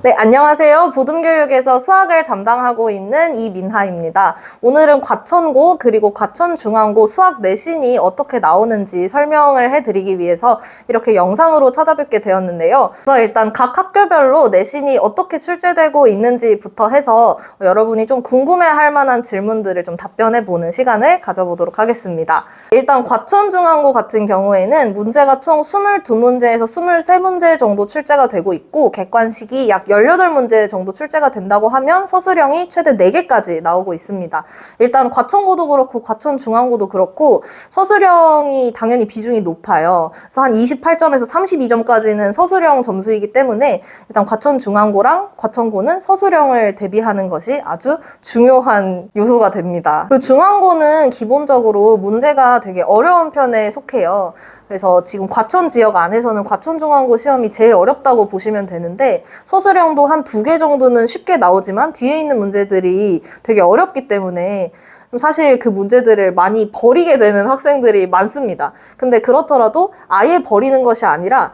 네, 안녕하세요. 보듬교육에서 수학을 담당하고 있는 이민하입니다. 오늘은 과천고 그리고 과천중앙고 수학 내신이 어떻게 나오는지 설명을 해드리기 위해서 이렇게 영상으로 찾아뵙게 되었는데요. 그래서 일단 각 학교별로 내신이 어떻게 출제되고 있는지부터 해서 여러분이 좀 궁금해할 만한 질문들을 좀 답변해보는 시간을 가져보도록 하겠습니다. 일단 과천중앙고 같은 경우에는 문제가 총 22문제에서 23문제 정도 출제가 되고 있고 객관식이 약 18문제 정도 출제가 된다고 하면 서술형이 최대 4개까지 나오고 있습니다. 일단 과천고도 그렇고 과천중앙고도 그렇고 서술형이 당연히 비중이 높아요. 그래서 한 28점에서 32점까지는 서술형 점수이기 때문에 일단 과천중앙고랑 과천고는 서술형을 대비하는 것이 아주 중요한 요소가 됩니다. 그리고 중앙고는 기본적으로 문제가 되게 어려운 편에 속해요. 그래서 지금 과천 지역 안에서는 과천중앙고 시험이 제일 어렵다고 보시면 되는데 서술형도 한 2개 정도는 쉽게 나오지만 뒤에 있는 문제들이 되게 어렵기 때문에 사실 그 문제들을 많이 버리게 되는 학생들이 많습니다. 근데 그렇더라도 아예 버리는 것이 아니라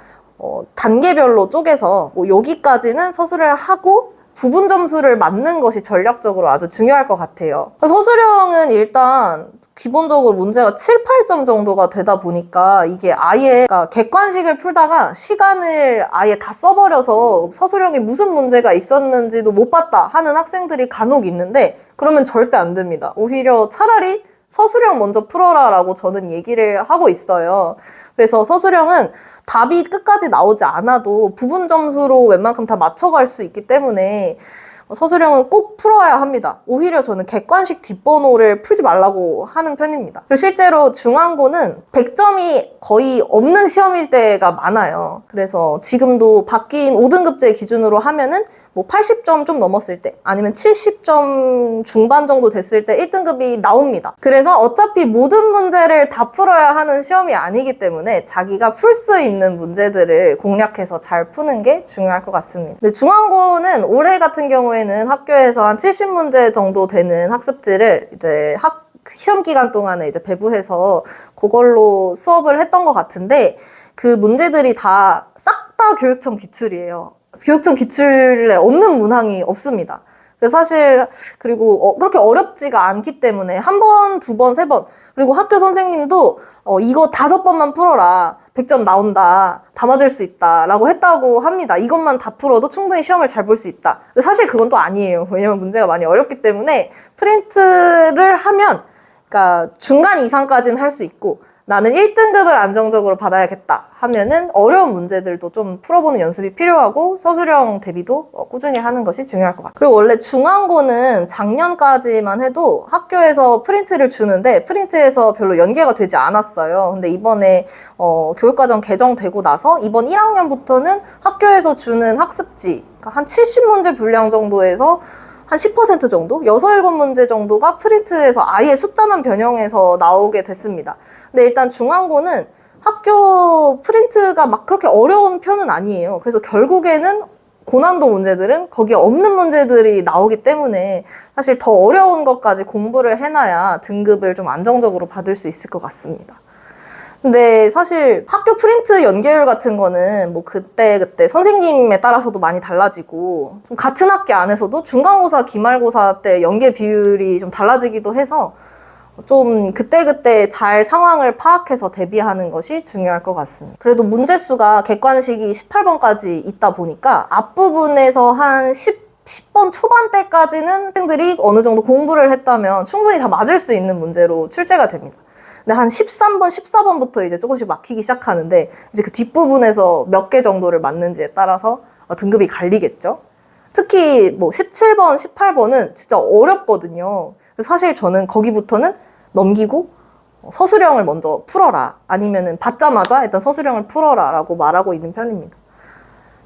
단계별로 쪼개서 여기까지는 서술을 하고 부분 점수를 맞는 것이 전략적으로 아주 중요할 것 같아요. 서술형은 일단 기본적으로 문제가 7, 8점 정도가 되다 보니까 이게 아예 객관식을 풀다가 시간을 아예 다 써버려서 서술형에 무슨 문제가 있었는지도 못 봤다 하는 학생들이 간혹 있는데 그러면 절대 안 됩니다. 오히려 차라리 서술형 먼저 풀어라 라고 저는 얘기를 하고 있어요. 그래서 서술형은 답이 끝까지 나오지 않아도 부분 점수로 웬만큼 다 맞춰갈 수 있기 때문에 서술형은 꼭 풀어야 합니다. 오히려 저는 객관식 뒷번호를 풀지 말라고 하는 편입니다. 그리고 실제로 중앙고는 100점이 거의 없는 시험일 때가 많아요. 그래서 지금도 바뀐 5등급제 기준으로 하면은 80점 좀 넘었을 때 아니면 70점 중반 정도 됐을 때 1등급이 나옵니다. 그래서 어차피 모든 문제를 다 풀어야 하는 시험이 아니기 때문에 자기가 풀 수 있는 문제들을 공략해서 잘 푸는 게 중요할 것 같습니다. 근데 중앙고는 올해 같은 경우에는 학교에서 한 70문제 정도 되는 학습지를 이제 시험 기간 동안에 이제 배부해서 그걸로 수업을 했던 것 같은데 그 문제들이 싹 다 교육청 기출이에요. 교육청 기출에 없는 문항이 없습니다. 그래서 사실 그리고 그렇게 어렵지가 않기 때문에 한 번, 두 번, 세 번 그리고 학교 선생님도 이거 5번만 풀어라 100점 나온다 다 맞을 수 있다 라고 했다고 합니다. 이것만 다 풀어도 충분히 시험을 잘 볼 수 있다. 근데 사실 그건 또 아니에요. 왜냐면 문제가 많이 어렵기 때문에 프린트를 하면 그러니까 중간 이상까지는 할 수 있고 나는 1등급을 안정적으로 받아야겠다 하면은 어려운 문제들도 좀 풀어보는 연습이 필요하고 서술형 대비도 꾸준히 하는 것이 중요할 것 같아요. 그리고 원래 중앙고는 작년까지만 해도 학교에서 프린트를 주는데 프린트에서 별로 연계가 되지 않았어요. 근데 이번에 교육과정 개정되고 나서 이번 1학년부터는 학교에서 주는 학습지 그러니까 한 70문제 분량 정도에서 한 10% 정도? 6, 7문제 정도가 프린트에서 아예 숫자만 변형해서 나오게 됐습니다. 근데 일단 중앙고는 학교 프린트가 막 그렇게 어려운 편은 아니에요. 그래서 결국에는 고난도 문제들은 거기에 없는 문제들이 나오기 때문에 사실 더 어려운 것까지 공부를 해놔야 등급을 좀 안정적으로 받을 수 있을 것 같습니다. 근데 사실 학교 프린트 연계율 같은 거는 그때 선생님에 따라서도 많이 달라지고 좀 같은 학기 안에서도 중간고사, 기말고사 때 연계 비율이 좀 달라지기도 해서 좀 그때 잘 상황을 파악해서 대비하는 것이 중요할 것 같습니다. 그래도 문제수가 객관식이 18번까지 있다 보니까 앞부분에서 한 10번 초반대까지는 학생들이 어느 정도 공부를 했다면 충분히 다 맞을 수 있는 문제로 출제가 됩니다. 근데 한 13번, 14번부터 이제 조금씩 막히기 시작하는데 이제 그 뒷부분에서 몇 개 정도를 맞는지에 따라서 등급이 갈리겠죠. 특히 17번, 18번은 진짜 어렵거든요. 사실 저는 거기부터는 넘기고 서술형을 먼저 풀어라 아니면은 받자마자 일단 서술형을 풀어라 라고 말하고 있는 편입니다.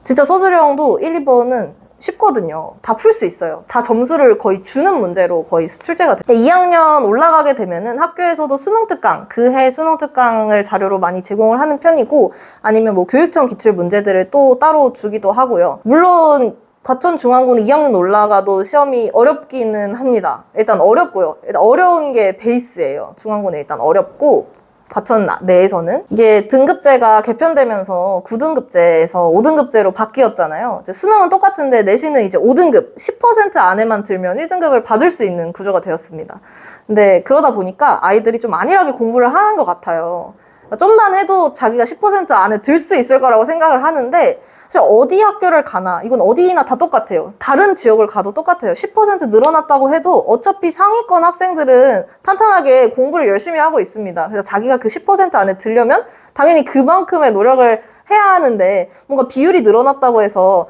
진짜 서술형도 1, 2번은 쉽거든요. 다 풀 수 있어요. 다 점수를 거의 주는 문제로 거의 출제가 돼요. 2학년 올라가게 되면은 학교에서도 수능특강, 그 해 수능특강을 자료로 많이 제공을 하는 편이고 아니면 교육청 기출 문제들을 또 따로 주기도 하고요. 물론 과천중앙고는 2학년 올라가도 시험이 어렵기는 합니다. 일단 어렵고요. 일단 어려운 게 베이스예요. 중앙고는 일단 어렵고 과천 내에서는 이게 등급제가 개편되면서 9등급제에서 5등급제로 바뀌었잖아요. 이제 수능은 똑같은데 내신은 이제 5등급 10% 안에만 들면 1등급을 받을 수 있는 구조가 되었습니다. 근데 그러다 보니까 아이들이 좀 안일하게 공부를 하는 것 같아요. 좀만 해도 자기가 10% 안에 들 수 있을 거라고 생각을 하는데 사실 어디 학교를 가나 이건 어디나 다 똑같아요. 다른 지역을 가도 똑같아요. 10% 늘어났다고 해도 어차피 상위권 학생들은 탄탄하게 공부를 열심히 하고 있습니다. 그래서 자기가 그 10% 안에 들려면 당연히 그만큼의 노력을 해야 하는데 뭔가 비율이 늘어났다고 해서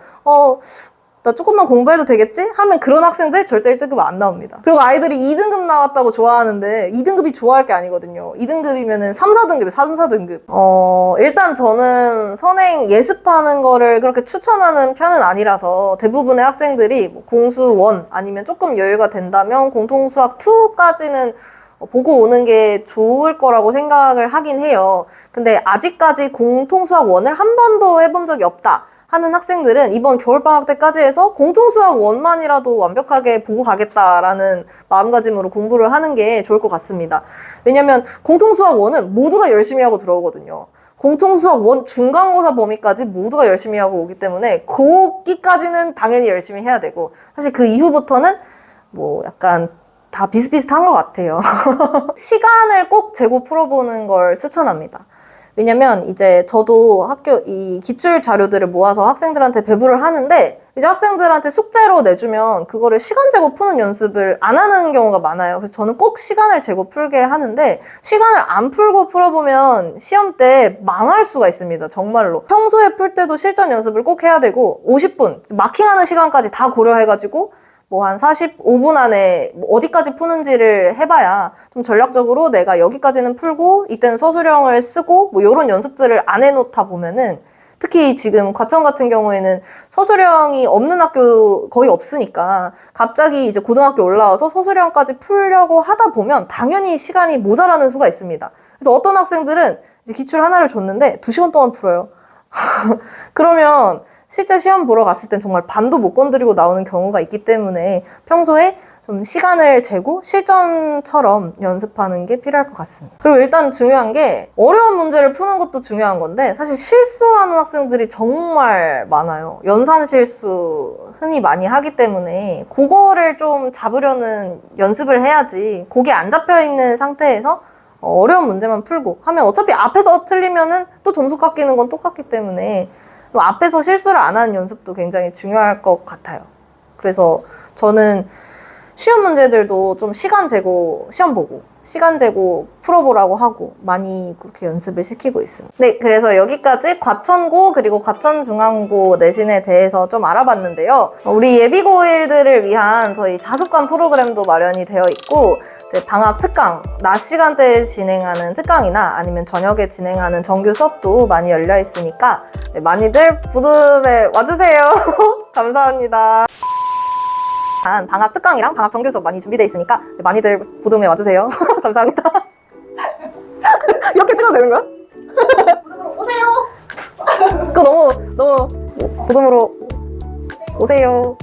나 조금만 공부해도 되겠지? 하면 그런 학생들 절대 1등급 안 나옵니다. 그리고 아이들이 2등급 나왔다고 좋아하는데 2등급이 좋아할 게 아니거든요. 2등급이면은 3, 4등급이 3, 4등급. 일단 저는 선행 예습하는 거를 그렇게 추천하는 편은 아니라서 대부분의 학생들이 뭐 공수 1 아니면 조금 여유가 된다면 공통수학 2까지는 보고 오는 게 좋을 거라고 생각을 하긴 해요. 근데 아직까지 공통수학 1을 한 번도 해본 적이 없다 하는 학생들은 이번 겨울방학 때까지 해서 공통수학 1만이라도 완벽하게 보고 가겠다라는 마음가짐으로 공부를 하는 게 좋을 것 같습니다. 왜냐면 공통수학 1은 모두가 열심히 하고 들어오거든요. 공통수학 1 중간고사 범위까지 모두가 열심히 하고 오기 때문에 거기까지는 당연히 열심히 해야 되고 사실 그 이후부터는 뭐 약간 다 비슷비슷한 것 같아요. 시간을 꼭 재고 풀어보는 걸 추천합니다. 왜냐면 이제 저도 학교 이 기출 자료들을 모아서 학생들한테 배부를 하는데 이제 학생들한테 숙제로 내주면 그거를 시간 재고 푸는 연습을 안 하는 경우가 많아요. 그래서 저는 꼭 시간을 재고 풀게 하는데 시간을 안 풀고 풀어보면 시험 때 망할 수가 있습니다. 정말로. 평소에 풀 때도 실전 연습을 꼭 해야 되고 50분 마킹하는 시간까지 다 고려해가지고 뭐 한 45분 안에 어디까지 푸는지를 해봐야 좀 전략적으로 내가 여기까지는 풀고 이때는 서술형을 쓰고 뭐 이런 연습들을 안 해놓다 보면은 특히 지금 과천 같은 경우에는 서술형이 없는 학교 거의 없으니까 갑자기 이제 고등학교 올라와서 서술형까지 풀려고 하다 보면 당연히 시간이 모자라는 수가 있습니다. 그래서 어떤 학생들은 이제 기출 하나를 줬는데 2시간 동안 풀어요. 그러면 실제 시험 보러 갔을 땐 정말 반도 못 건드리고 나오는 경우가 있기 때문에 평소에 좀 시간을 재고 실전처럼 연습하는 게 필요할 것 같습니다. 그리고 일단 중요한 게 어려운 문제를 푸는 것도 중요한 건데 사실 실수하는 학생들이 정말 많아요. 연산 실수 흔히 많이 하기 때문에 그거를 좀 잡으려는 연습을 해야지 그게 안 잡혀있는 상태에서 어려운 문제만 풀고 하면 어차피 앞에서 틀리면은 또 점수 깎이는 건 똑같기 때문에 앞에서 실수를 안 하는 연습도 굉장히 중요할 것 같아요. 그래서 저는 시험 문제들도 좀 시간 재고 시험 보고 시간 재고 풀어보라고 하고 많이 그렇게 연습을 시키고 있습니다. 네, 그래서 여기까지 과천고 그리고 과천중앙고 내신에 대해서 좀 알아봤는데요. 우리 예비고1들을 위한 저희 자습관 프로그램도 마련이 되어 있고 이제 방학 특강, 낮 시간대에 진행하는 특강이나 아니면 저녁에 진행하는 정규 수업도 많이 열려 있으니까 네, 많이들 부름에 와주세요. 감사합니다. 방학 특강이랑 방학 정규 수업 많이 준비되어 있으니까 많이들 보듬에 와주세요. 감사합니다. 이렇게 찍어도 되는 거야? 보듬으로 오세요. 그거 너무 보듬으로 오세요.